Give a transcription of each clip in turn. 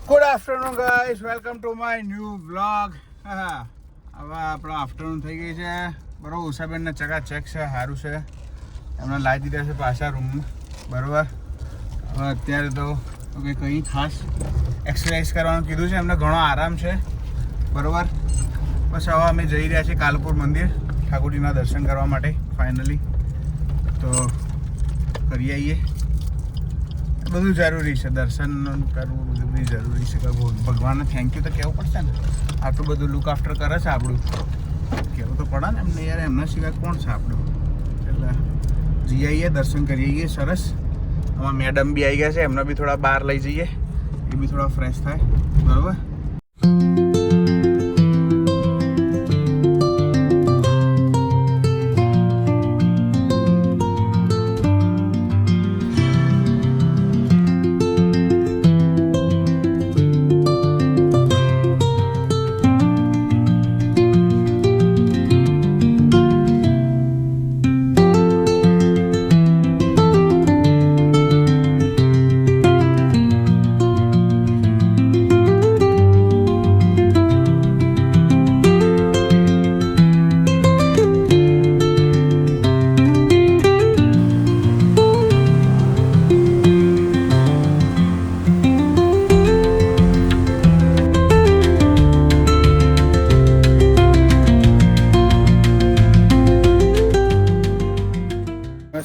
Good afternoon guys, welcome to my new vlog. હા, હવે આપણો આફ્ટરનૂન થઈ ગઈ છે. બરાબર, ઉષાબેનને ચકાચક છે, સારું છે. એમને લાવી દીધા છે પાછા રૂમમાં. બરાબર, હવે અત્યારે તો કંઈ ખાસ એક્સરસાઇઝ કરવાનું કીધું છે એમને, ઘણો આરામ છે. બરાબર, બસ હવે અમે જઈ રહ્યા છીએ કાલપુર મંદિર ઠાકોરજીના દર્શન કરવા માટે. ફાઇનલી તો કરી આવીએ. બધું જરૂરી છે, દર્શન કરવું બધું બી જરૂરી છે. ભગવાનને થેન્ક યુ તો કહેવું પડશે ને, આટલું બધું લુક આફ્ટર કરે છે આપણું, કહેવું તો પડે ને એમને યાર. એમના સિવાય કોણ છે આપણું? એટલે જઈ આવીએ, દર્શન કરી આવીએ. સરસ. આમાં મેડમ બી આવી ગયા છે, એમને બી થોડા બહાર લઈ જઈએ, એ બી થોડા ફ્રેશ થાય. બરાબર.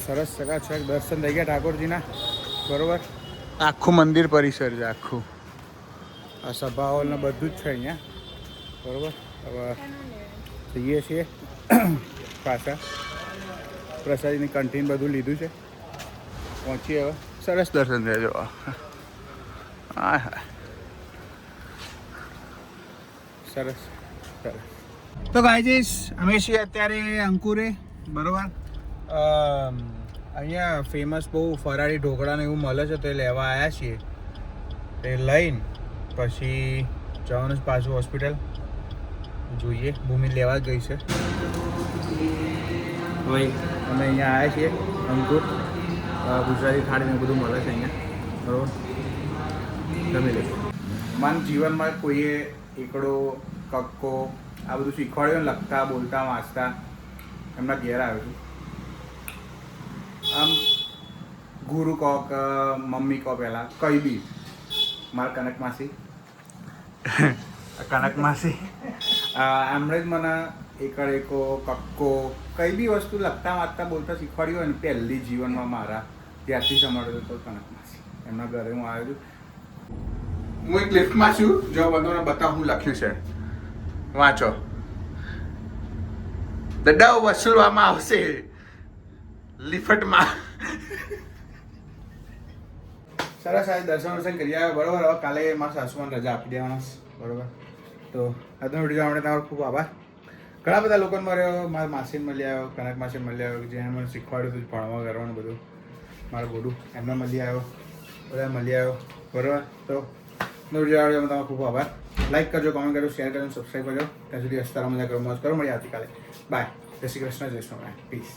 સરસ ચકાચક દર્શન થઈ ગયા ઠાકોરજીના. બરોબર, આખું મંદિર પરિસર છે, આખું આ સભા હોલ ને બધું જ છે અહીંયા. બરોબર, હવે જઈએ છીએ પાછા. પ્રસાદીની કન્ટીન બધું લીધું છે, પહોંચીએ હવે. સરસ દર્શન થયા જો. હા હા, સરસ સરસ. તો ગાઈઝ, અમે છીએ અત્યારે અંકુરે. બરોબર, અહીંયા ફેમસ બહુ ફરાળી ઢોકળાને એવું મળે છે, તે લેવા આવ્યા છીએ. તે લઈને પછી જવાનું છે પાછું હોસ્પિટલ. જોઈએ, ભૂમિ લેવા ગઈ છે. ભાઈ અમે અહીંયા આવ્યા છીએ અંકુર. ગુજરાતી થાળીને બધું મળે છે અહીંયા. બરાબર, જમી લઈશું. મન જીવનમાં કોઈએ એકડો કક્કો આ બધું શીખવાડ્યું ને, લખતા બોલતા વાંચતા. એમના ઘેર આવ્યો છું. આમ ગુરુ કહો કે મમ્મી કહો, પહેલાં કંઈ બી મારા કનક માસી એમણે જ મને એકડ એકો કક્કો કંઈ બી વસ્તુ લખતા વાંચતા બોલતા શીખવાડ્યું હોય ને, પહેલી જીવનમાં મારા ત્યારથી સમજ્યો તો કનક માસી. એમના ઘરે હું આવ્યો છું. હું એક લિફ્ટમાં છું, જો બધોને બતાવ હું લખ્યું છે, વાંચો. દડાઓ વસૂલવામાં આવશે લિફ્ટમાં. સરસ, આજે દર્શન કરી આવ્યો. બરાબર, હવે કાલે મારા સાસુમાને રજા આપી દેવાના. બરાબર, તો આજનો વિડીયો આપણે તમારો ખૂબ આભાર. ઘણા બધા લોકોને મળ્યો, મારા માસીને મળી આવ્યો, કનક માસીને મળી આવ્યો, જેને મને શીખવાડ્યું હતું ભણવા કરવાનું બધું, મારું ગોડું એમને મળી આવ્યો, બધા મળી આવ્યો. બરાબર, તો વિડીયો આવ્યો તમારો ખૂબ આભાર. લાઈક કરજો, કોમેન્ટ કરજો, શેર કરજો, સબસ્ક્રાઈબ કરજો. ત્યાં સુધી હસતા મજા કરો, મોજ કરો. મળીએ આવતીકાલે. બાય. જય શ્રી કૃષ્ણ, જય સ્વામિનારાયણ. પીસ.